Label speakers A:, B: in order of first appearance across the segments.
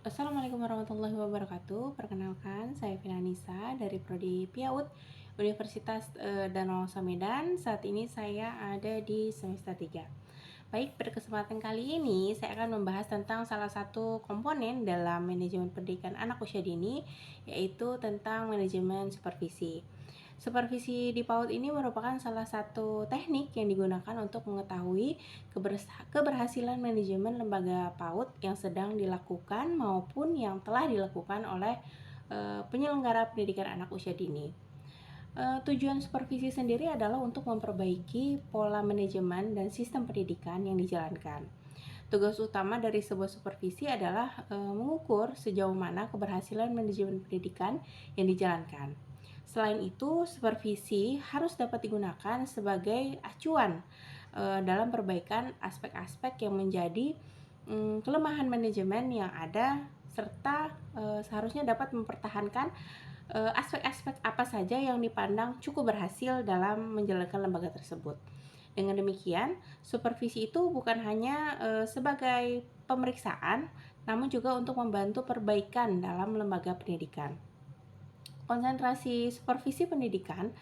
A: Assalamualaikum warahmatullahi wabarakatuh. Perkenalkan, saya Vina Nisa dari Prodi PIAUD Universitas Danau Medan. Saat ini saya ada di semester 3. Baik, pada kesempatan kali ini saya akan membahas tentang salah satu komponen dalam manajemen pendidikan anak usia dini, yaitu tentang manajemen supervisi. Supervisi di PAUD ini merupakan salah satu teknik yang digunakan untuk mengetahui keberhasilan manajemen lembaga PAUD yang sedang dilakukan maupun yang telah dilakukan oleh penyelenggara pendidikan anak usia dini. Tujuan supervisi sendiri adalah untuk memperbaiki pola manajemen dan sistem pendidikan yang dijalankan. Tugas utama dari sebuah supervisi adalah mengukur sejauh mana keberhasilan manajemen pendidikan yang dijalankan. Selain itu, supervisi harus dapat digunakan sebagai acuan dalam perbaikan aspek-aspek yang menjadi kelemahan manajemen yang ada, serta seharusnya dapat mempertahankan aspek-aspek apa saja yang dipandang cukup berhasil dalam menjalankan lembaga tersebut. Dengan demikian, supervisi itu bukan hanya sebagai pemeriksaan, namun juga untuk membantu perbaikan dalam lembaga pendidikan. Konsentrasi supervisi pendidikan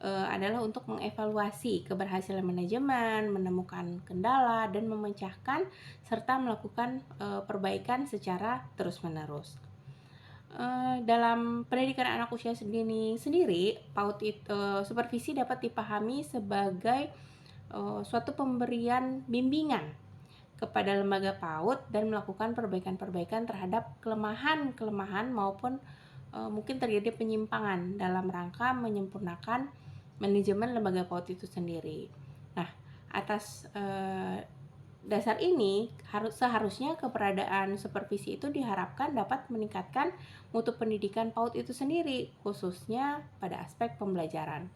A: adalah untuk mengevaluasi keberhasilan manajemen, menemukan kendala, dan memecahkan serta melakukan perbaikan secara terus-menerus. Dalam pendidikan anak usia dini sendiri, supervisi dapat dipahami sebagai suatu pemberian bimbingan kepada lembaga PAUD dan melakukan perbaikan-perbaikan terhadap kelemahan-kelemahan maupun mungkin terjadi penyimpangan dalam rangka menyempurnakan manajemen lembaga PAUD itu sendiri. Nah, atas dasar ini seharusnya keberadaan supervisi itu diharapkan dapat meningkatkan mutu pendidikan PAUD itu sendiri, khususnya pada aspek pembelajaran.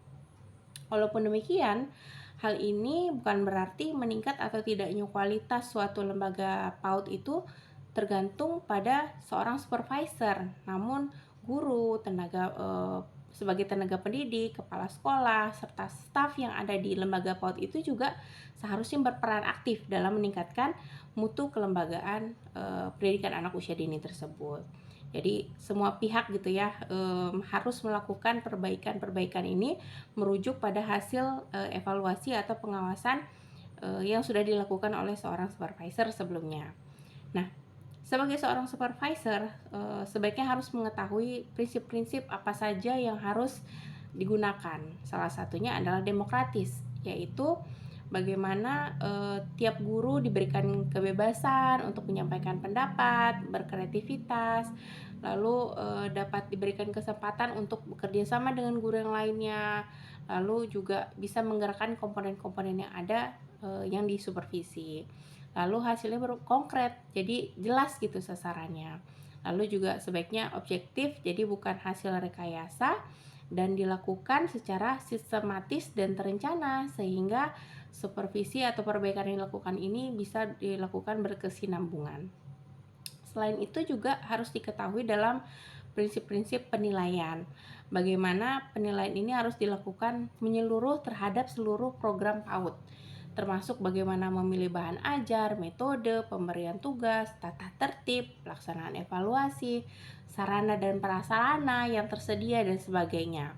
A: Walaupun demikian, hal ini bukan berarti meningkat atau tidaknya kualitas suatu lembaga PAUD itu tergantung pada seorang supervisor, namun guru, sebagai tenaga pendidik, kepala sekolah, serta staf yang ada di lembaga PAUD itu juga seharusnya berperan aktif dalam meningkatkan mutu kelembagaan pendidikan anak usia dini tersebut. Jadi semua pihak gitu ya harus melakukan perbaikan-perbaikan ini merujuk pada hasil evaluasi atau pengawasan yang sudah dilakukan oleh seorang supervisor sebelumnya. Nah, sebagai seorang supervisor, sebaiknya harus mengetahui prinsip-prinsip apa saja yang harus digunakan. Salah satunya adalah demokratis, yaitu bagaimana tiap guru diberikan kebebasan untuk menyampaikan pendapat, berkreativitas, lalu dapat diberikan kesempatan untuk bekerja sama dengan guru yang lainnya, lalu juga bisa menggerakkan komponen-komponen yang ada yang disupervisi. Lalu hasilnya konkret, jadi jelas gitu sasarannya. Lalu juga sebaiknya objektif, jadi bukan hasil rekayasa, dan dilakukan secara sistematis dan terencana sehingga supervisi atau perbaikan yang dilakukan ini bisa dilakukan berkesinambungan. Selain itu juga harus diketahui dalam prinsip-prinsip penilaian. Bagaimana penilaian ini harus dilakukan menyeluruh terhadap seluruh program PAUD, termasuk bagaimana memilih bahan ajar, metode, pemberian tugas, tata tertib, pelaksanaan evaluasi, sarana dan prasarana yang tersedia dan sebagainya.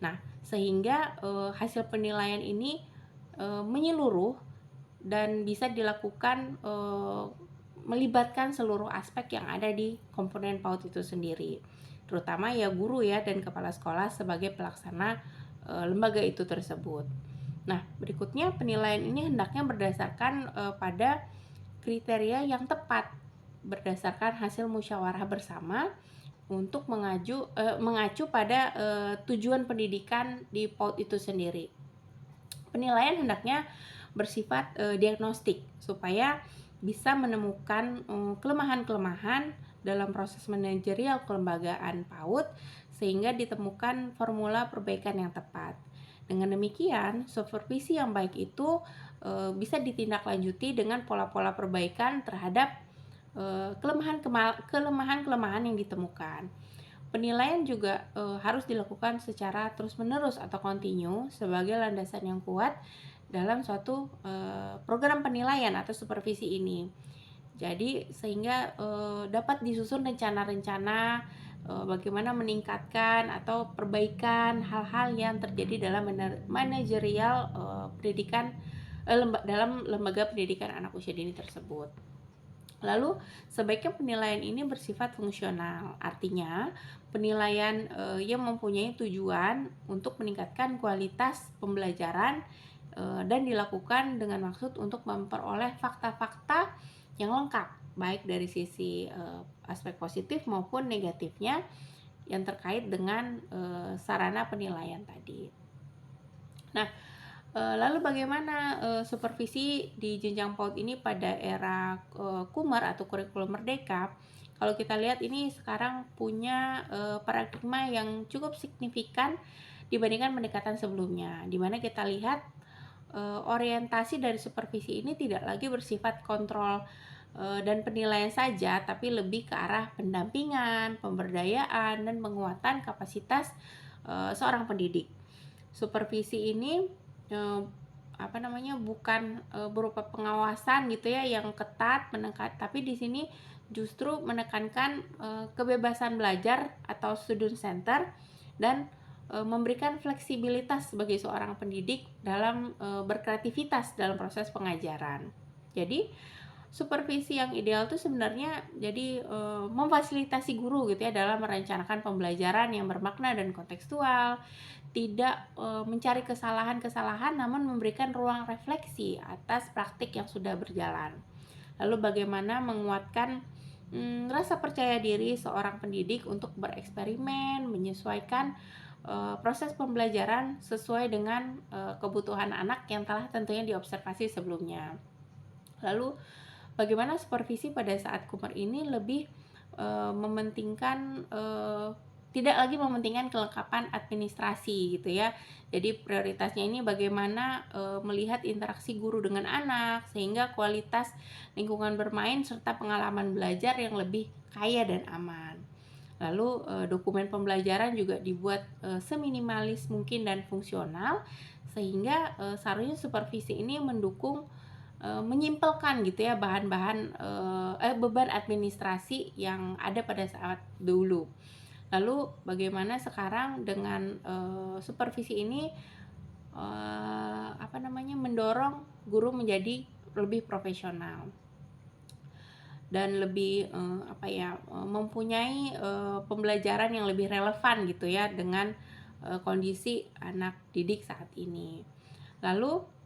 A: Nah, sehingga hasil penilaian ini menyeluruh dan bisa dilakukan melibatkan seluruh aspek yang ada di komponen PAUD itu sendiri, terutama ya guru ya dan kepala sekolah sebagai pelaksana lembaga itu tersebut. Nah, berikutnya penilaian ini hendaknya berdasarkan pada kriteria yang tepat berdasarkan hasil musyawarah bersama untuk mengacu pada tujuan pendidikan di PAUD itu sendiri. Penilaian hendaknya bersifat diagnostik supaya bisa menemukan kelemahan-kelemahan dalam proses manajerial kelembagaan PAUD sehingga ditemukan formula perbaikan yang tepat. Dengan demikian, supervisi yang baik itu bisa ditindaklanjuti dengan pola-pola perbaikan terhadap kelemahan-kelemahan yang ditemukan. Penilaian juga harus dilakukan secara terus-menerus atau kontinu sebagai landasan yang kuat dalam suatu program penilaian atau supervisi ini. Jadi sehingga dapat disusun rencana-rencana bagaimana meningkatkan atau perbaikan hal-hal yang terjadi dalam manajerial pendidikan dalam lembaga pendidikan anak usia dini tersebut. Lalu, sebaiknya penilaian ini bersifat fungsional, artinya penilaian yang mempunyai tujuan untuk meningkatkan kualitas pembelajaran dan dilakukan dengan maksud untuk memperoleh fakta-fakta yang lengkap, baik dari sisi aspek positif maupun negatifnya yang terkait dengan sarana penilaian tadi. Nah, lalu bagaimana supervisi di jenjang PAUD ini pada era Kumar atau kurikulum merdeka? Kalau kita lihat ini sekarang punya paradigma yang cukup signifikan dibandingkan pendekatan sebelumnya, di mana kita lihat orientasi dari supervisi ini tidak lagi bersifat kontrol dan penilaian saja, tapi lebih ke arah pendampingan, pemberdayaan, dan penguatan kapasitas seorang pendidik. Supervisi ini bukan berupa pengawasan gitu ya yang ketat menekan, tapi di sini justru menekankan kebebasan belajar atau student center dan memberikan fleksibilitas bagi seorang pendidik dalam berkreativitas dalam proses pengajaran. Jadi supervisi yang ideal itu sebenarnya jadi memfasilitasi guru gitu ya dalam merencanakan pembelajaran yang bermakna dan kontekstual, tidak mencari kesalahan-kesalahan namun memberikan ruang refleksi atas praktik yang sudah berjalan. Lalu bagaimana menguatkan rasa percaya diri seorang pendidik untuk bereksperimen, menyesuaikan proses pembelajaran sesuai dengan kebutuhan anak yang telah tentunya diobservasi sebelumnya. Lalu bagaimana supervisi pada saat Kumar ini lebih mementingkan tidak lagi mementingkan kelengkapan administrasi gitu ya. Jadi prioritasnya ini bagaimana melihat interaksi guru dengan anak sehingga kualitas lingkungan bermain serta pengalaman belajar yang lebih kaya dan aman. Lalu dokumen pembelajaran juga dibuat seminimalis mungkin dan fungsional sehingga seharusnya supervisi ini mendukung menyimpelkan gitu ya bahan-bahan beban administrasi yang ada pada saat dulu. Lalu bagaimana sekarang dengan supervisi ini mendorong guru menjadi lebih profesional dan lebih mempunyai pembelajaran yang lebih relevan gitu ya dengan kondisi anak didik saat ini. Lalu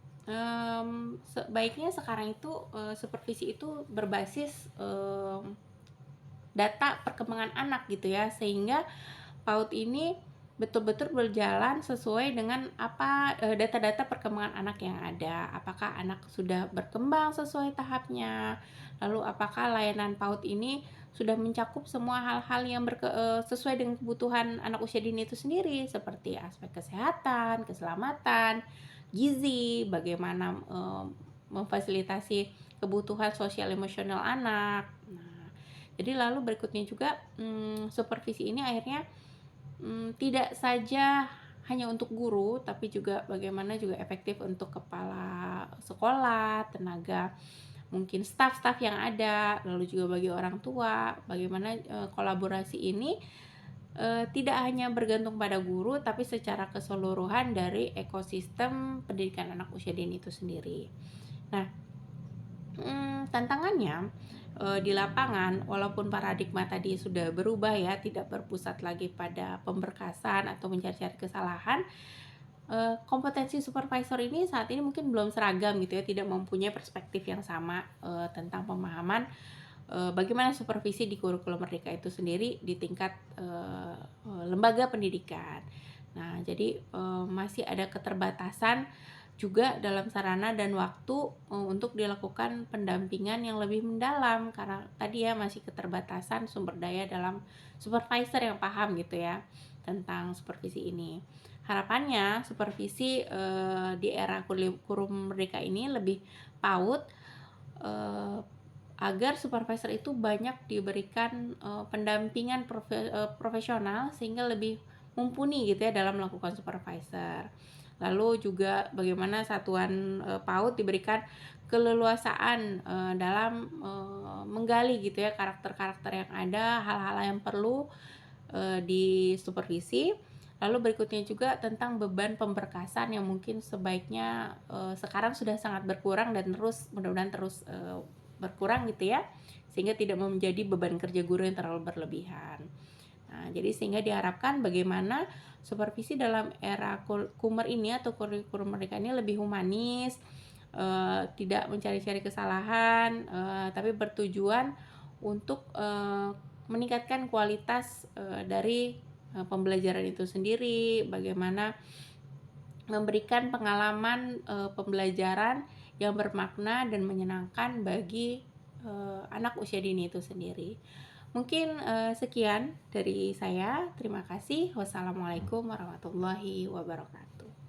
A: sebaiknya sekarang itu supervisi itu berbasis data perkembangan anak gitu ya, sehingga PAUD ini betul-betul berjalan sesuai dengan apa data-data perkembangan anak yang ada. Apakah anak sudah berkembang sesuai tahapnya? Lalu apakah layanan PAUD ini sudah mencakup semua hal-hal yang sesuai dengan kebutuhan anak usia dini itu sendiri, seperti aspek kesehatan, keselamatan, gizi, bagaimana memfasilitasi kebutuhan sosial emosional anak. Nah, jadi lalu berikutnya juga supervisi ini akhirnya tidak saja hanya untuk guru, tapi juga bagaimana juga efektif untuk kepala sekolah, tenaga, mungkin staf-staf yang ada, lalu juga bagi orang tua, bagaimana kolaborasi ini tidak hanya bergantung pada guru, tapi secara keseluruhan dari ekosistem pendidikan anak usia dini itu sendiri. Nah, tantangannya di lapangan, walaupun paradigma tadi sudah berubah ya, tidak berpusat lagi pada pemberkasan atau mencari-cari kesalahan, kompetensi supervisor ini saat ini mungkin belum seragam gitu ya, tidak mempunyai perspektif yang sama tentang pemahaman bagaimana supervisi di kurikulum merdeka itu sendiri di tingkat lembaga pendidikan. Nah, jadi masih ada keterbatasan juga dalam sarana dan waktu untuk dilakukan pendampingan yang lebih mendalam, karena tadi ya masih keterbatasan sumber daya dalam supervisor yang paham gitu ya tentang supervisi ini. Harapannya supervisi di era kurikulum merdeka ini lebih PAUD agar supervisor itu banyak diberikan pendampingan profesional sehingga lebih mumpuni gitu ya dalam melakukan supervisor. Lalu juga bagaimana satuan PAUD diberikan keleluasaan dalam menggali gitu ya karakter-karakter yang ada, hal-hal yang perlu disupervisi. Lalu berikutnya juga tentang beban pemberkasan yang mungkin sebaiknya sekarang sudah sangat berkurang dan terus mudah-mudahan terus berkurang gitu ya, sehingga tidak menjadi beban kerja guru yang terlalu berlebihan. Nah, jadi sehingga diharapkan bagaimana supervisi dalam era Kummer ini atau kurikulum merdeka ini lebih humanis, tidak mencari-cari kesalahan, tapi bertujuan untuk meningkatkan kualitas dari pembelajaran itu sendiri, bagaimana memberikan pengalaman pembelajaran yang bermakna dan menyenangkan bagi anak usia dini itu sendiri. Mungkin sekian dari saya. Terima kasih. Wassalamualaikum warahmatullahi wabarakatuh.